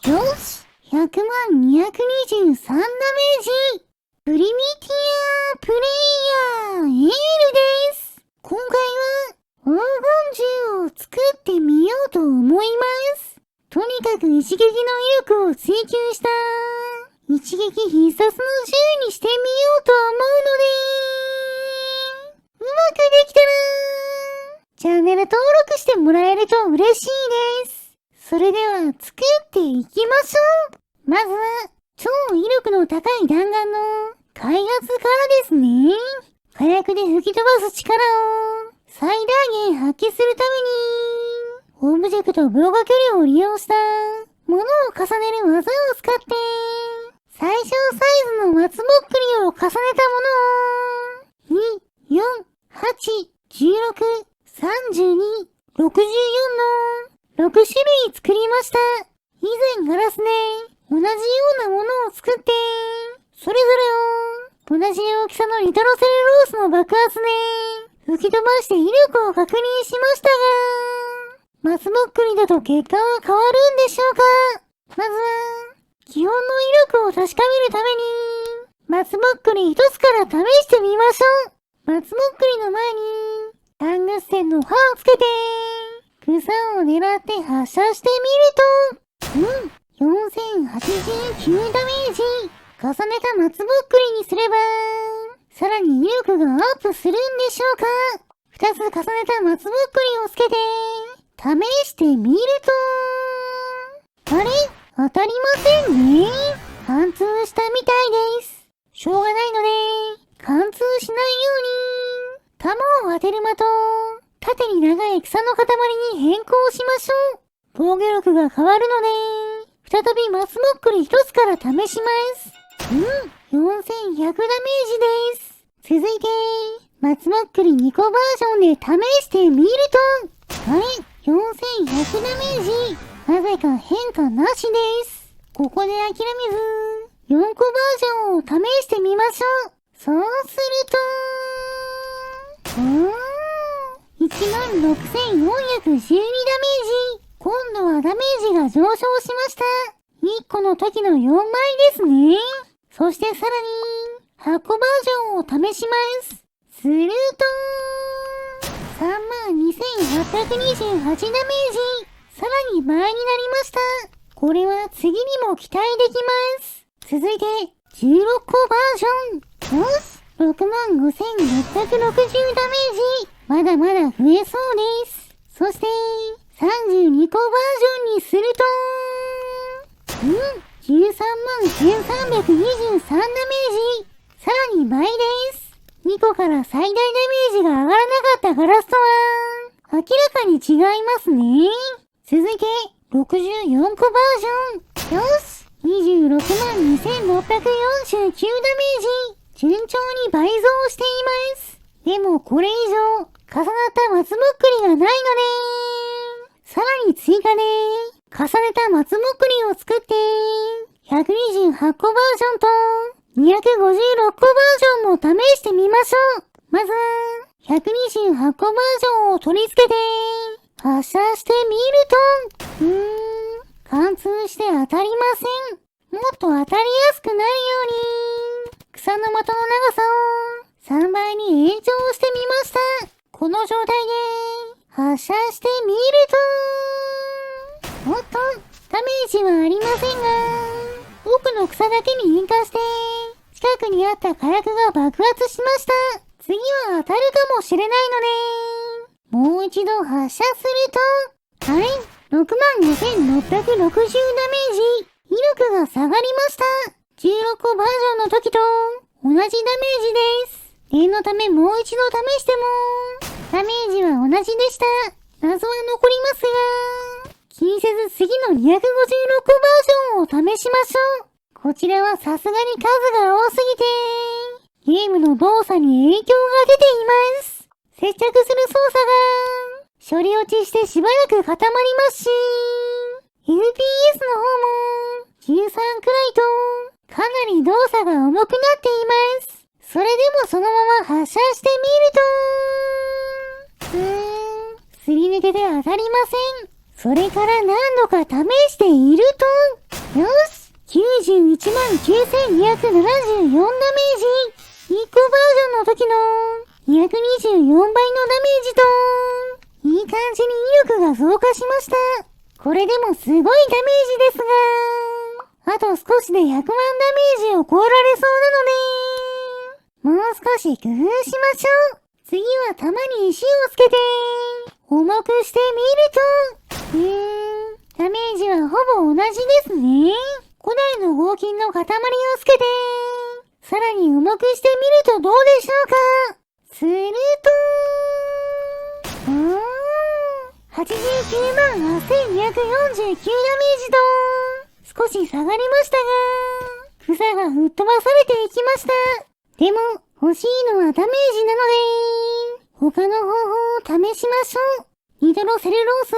よし !100万223ダメージプリミティアプレイヤーエールです。今回は黄金銃を作ってみようと思います。とにかく一撃の威力を追求した一撃必殺の銃にしてみようと思うので、うまくできたらチャンネル登録してもらえると嬉しいです。それでは作っていきましょう。まずは超威力の高い弾丸の開発からですね。火薬で吹き飛ばす力を最大限発揮するために、オブジェクト防護距離を利用したものを重ねる技を使って、最小サイズの松ぼっくりを重ねたものを、2、4、8、16、32、64の6種類作りました。以前ガラスで同じようなものを作って、それぞれを同じ大きさのニトロセルロースの爆発で吹き飛ばして威力を確認しましたが、松ぼっくりだと結果は変わるんでしょうか。まずは基本の威力を確かめるために松ぼっくり一つから試してみましょう。松ぼっくりの前にタングステンの刃をつけて草を狙って発射してみると、4089ダメージ重ねた松ぼっくりにすればさらに威力がアップするんでしょうか。2つ重ねた松ぼっくりをつけて試してみると、あれ当たりませんね。貫通したみたいです。しょうがないので貫通しないように弾を当てる的を縦に長い草の塊に変更しましょう。防御力が変わるので再び松ぼっくり一つから試します。4100ダメージです。続いて松ぼっくり2個バージョンで試してみると、あれ4100ダメージなぜか変化なしです。ここで諦めず4個バージョンを試してみましょう。そうすると、16412ダメージ。今度はダメージが上昇しました。1個の時の4倍ですね。そしてさらに8個バージョンを試します。すると、32828ダメージ。さらに倍になりました。これは次にも期待できます。続いて16個バージョン。よし 65660ダメージ。まだまだ増えそうです。そして32個バージョンにすると、131323ダメージ。さらに倍です。2個から最大ダメージが上がらなかったガラスとは明らかに違いますね。続いて64個バージョン。よし262,649ダメージ。順調に倍増しています。でもこれ以上重なった松ぼっくりがないので、さらに追加で重ねた松ぼっくりを作って128個バージョンと256個バージョンも試してみましょう。まず128個バージョンを取り付けて発射してみると、貫通して当たりません。もっと当たりやすくなるように草の的の長さを3倍に延長してみました。この状態で発射してみると、おっとダメージはありませんが、奥の草だけに引火して近くにあった火薬が爆発しました。次は当たるかもしれないのでもう一度発射すると、あれ 65660ダメージ。威力が下がりました。16個バージョンの時と同じダメージです。念のためもう一度試してもダメージは同じでした。謎は残りますが、気にせず次の256個バージョンを試しましょう。こちらはさすがに数が多すぎてゲームの動作に影響が出ています。接着する操作が処理落ちしてしばらく固まりますし、FPS の方も13くらいとかなり動作が重くなっています。それでもそのまま発射してみると、すり抜けて当たりません。それから何度か試していると、よし !91万9274ダメージ。1個バージョンの時の224倍のダメージと、いい感じに威力が増加しました。これでもすごいダメージですが、あと少しで100万ダメージを超えられそうなので、もう少し工夫しましょう。次は弾に石をつけて、重くしてみると、ダメージはほぼ同じですね。古代の合金の塊をつけて、さらに重くしてみるとどうでしょうか。すると、89万8249ダメージと、少し下がりましたが、草が吹っ飛ばされていきました。でも、欲しいのはダメージなので、他の方法を試しましょう。ニトロセルロースを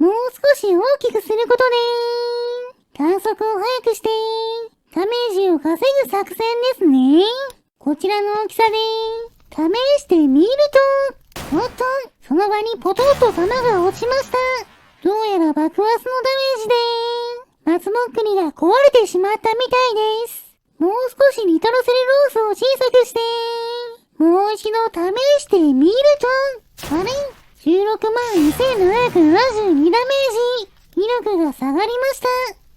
もう少し大きくすることで、観測を速くして、ダメージを稼ぐ作戦ですね。こちらの大きさで、試してみると、おっと、その場にポトッと弾が落ちました。どうやら爆発のダメージで、松ぼっくりが壊れてしまったみたいです。もう少しニトロセルロースを小さくして、もう一度試してみると、あれ ?16万2772ダメージ。威力が下がりました。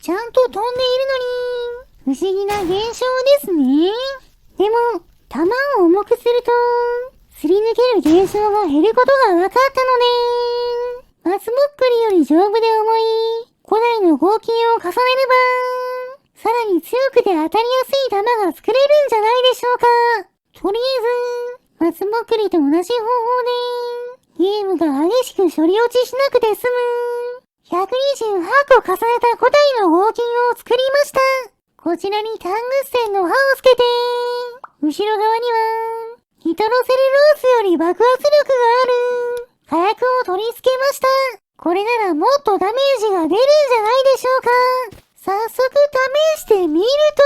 ちゃんと飛んでいるのに、不思議な現象ですね。でも、弾を重くすると、すり抜ける現象が減ることが分かったので、松ぼっくりより丈夫で重い古代の合金を重ねれば、さらに強くて当たりやすい弾が作れるんじゃないでしょうか。とりあえず、松ぼっくりと同じ方法で、ゲームが激しく処理落ちしなくて済む、128個重ねた古代の合金を作りました。こちらにタングステンの刃をつけて、後ろ側には、ニトロセルロースより爆発力がある火薬を取り付けました。これならもっとダメージが出るんじゃないでしょうか。早速試してみると、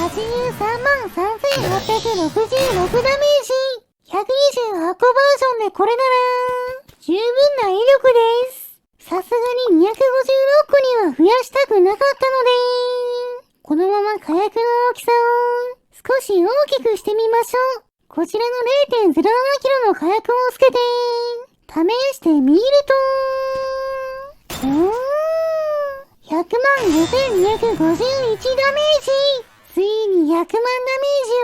83万3866ダメージ。128個バージョンでこれなら、十分な威力です。さすがに256個には増やしたくなかったので、このまま火薬の大きさを少し大きくしてみましょう。こちらの 0.07 キロの火薬をつけて、試してみると、100万5251ダメージ。ついに100万ダメージ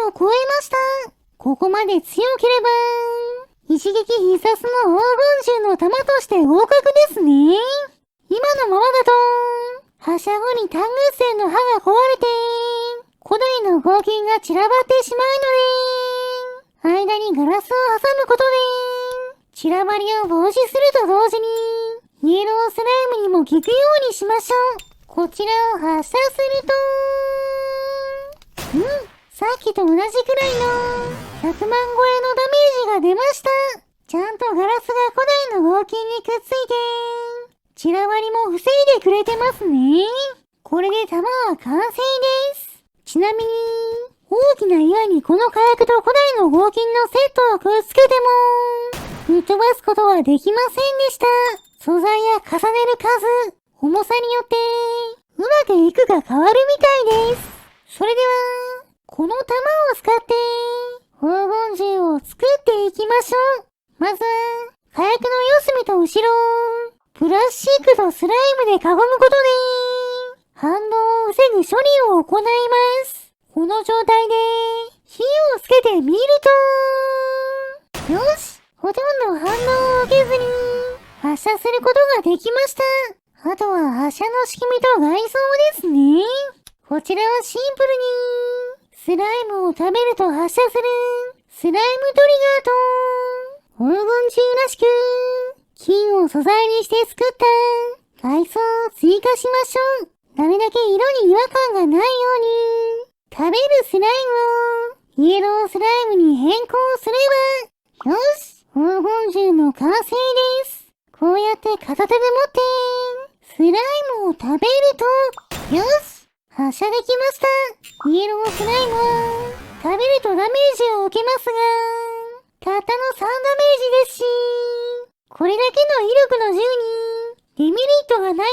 を超えました。ここまで強ければ、一撃必殺の黄金銃の弾として合格ですね。今のままだと、発射後にタングステンの刃が壊れて、古代の合金が散らばってしまうので、間にガラスを挟むことで、散らばりを防止すると同時に、イエロースライムにも効くようにしましょう。こちらを発射すると、さっきと同じくらいの100万超えのダメージが出ました。ちゃんとガラスが古代の合金にくっついて、散らばりも防いでくれてますね。これで弾は完成です。ちなみに、大きな岩にこの火薬と古代の合金のセットをくっつけても、吹っ飛ばすことはできませんでした。素材や重ねる数、重さによって、うまくいくか変わるみたいです。それでは、この弾を使って、黄金銃を作っていきましょう。まずは、火薬の四隅と後ろを、プラスチックとスライムで囲むことで、反動を防ぐ処理を行います。この状態で、火をつけてみると、よし、ほとんど反応を受けずに、発射することができました。あとは発射の仕組みと外装ですね。こちらはシンプルに、スライムを食べると発射する、スライムトリガーと、黄金銃らしく、金を素材にして作った外装を追加しましょう。なるだけ色に違和感がないように、食べるスライムをイエロースライムに変更すれば、よし、黄金銃の完成です。こうやって片手で持って、スライムを食べると、よし、発射できました。イエロースライムは、食べるとダメージを受けますが、たったの3ダメージですし、これだけの威力の銃に、デメリットがないのは、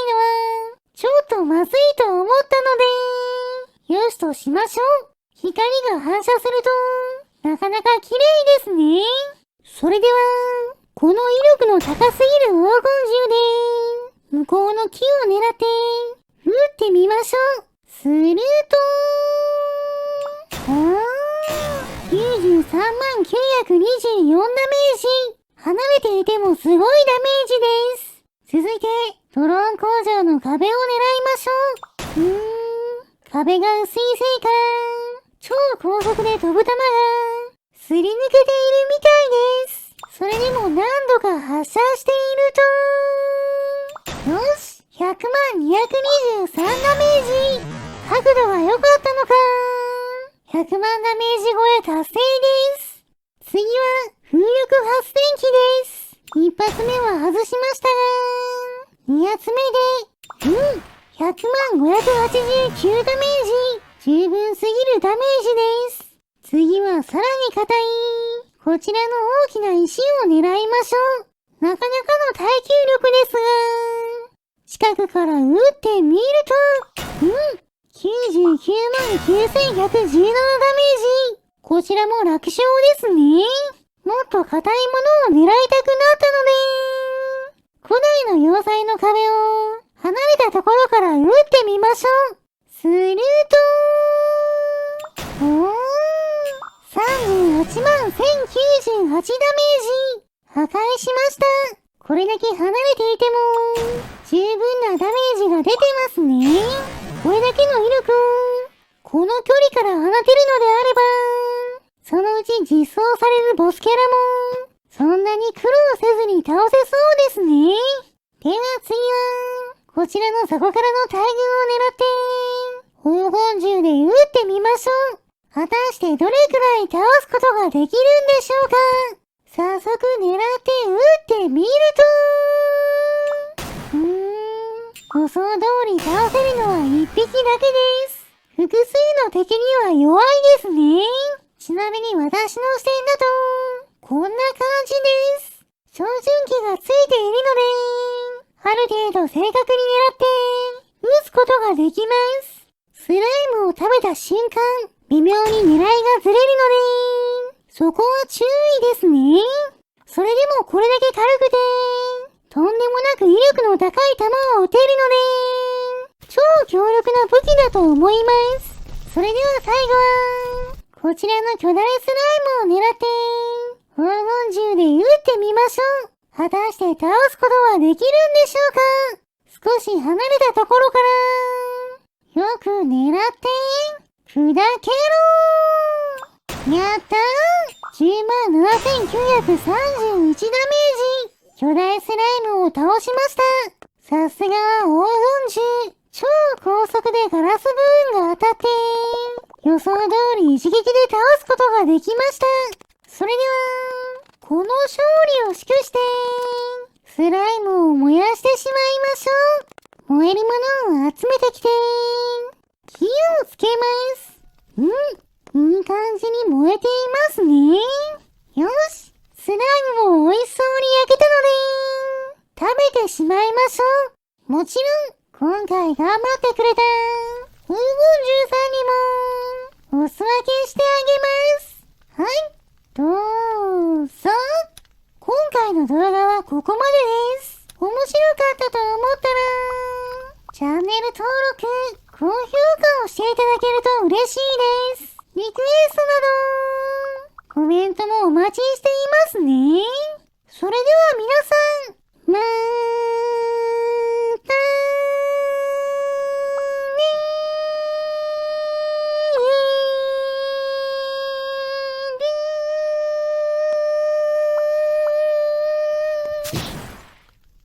ちょっとまずいと思ったので、よしとしましょう。光が反射すると、なかなか綺麗ですね。それでは、この威力の高すぎる黄金銃で、向こうの木を狙って、撃ってみましょう。すると、93万924ダメージ。離れていてもすごいダメージです。続いて、ドローン工場の壁を狙いましょう。壁が薄いせいか、超高速で飛ぶ球が、すり抜けているみたいです。それでも何度か発射していると、よし !100 万223ダメージ。角度が良かったのか。100万ダメージ超え達成です。次は風力発電機です。一発目は外しましたが、二発目で、100万589ダメージ。十分すぎるダメージです。次はさらに硬い、こちらの大きな石を狙いましょう。なかなかの耐久力ですが、近くから撃ってみると、99万9117ダメージ。こちらも楽勝ですね。もっと硬いものを狙いたくなったので、古代の要塞の壁を離れたところから撃ってみましょう。すると、38万1098ダメージ。破壊しました。これだけ離れていても、十分なダメージが出てますね。これだけの威力を、この距離から放てるのであれば、そのうち実装されるボスキャラも、そんなに苦労せずに倒せそうですね。では次は、こちらのそこからの大群を狙って、黄金銃で撃ってみましょう。果たしてどれくらい倒すことができるんでしょうか。早速狙って撃ってみると、予想通り倒せるのは一匹だけです。複数の敵には弱いですね。ちなみに私の視点だと、こんな感じです。照準器がついているので、ある程度正確に狙って撃つことができます。スライムを食べた瞬間、微妙に狙いがずれるので、そこは注意ですね。それでもこれだけ軽くて、とんでもなく威力の高い弾を撃てるので、超強力な武器だと思います。それでは最後は、こちらの巨大スライムを狙って、黄金銃で撃ってみましょう。果たして倒すことはできるんでしょうか。少し離れたところから、よく狙って、砕けろー。やったー !10 万7931ダメージ。巨大スライムを倒しました。さすがは黄金銃。超高速でガラス部分が当たって、予想通り一撃で倒すことができました。それでは、この勝利を祝して、スライムを燃やしてしまいましょう。燃えるものを集めてきて、火をつけます。いい感じに燃えていますね。よし、スライムも美味しそうに焼けたので、食べてしまいましょう。もちろん、今回頑張ってくれた黄金獣さんにもお裾分けしてあげます。はい、どうぞ。今回の動画はここまでです。面白かったと思ったら、チャンネル登録、高評価をしていただけると嬉しいです。リクエストなど、コメントもお待ちしていますね。それでは皆さん、まー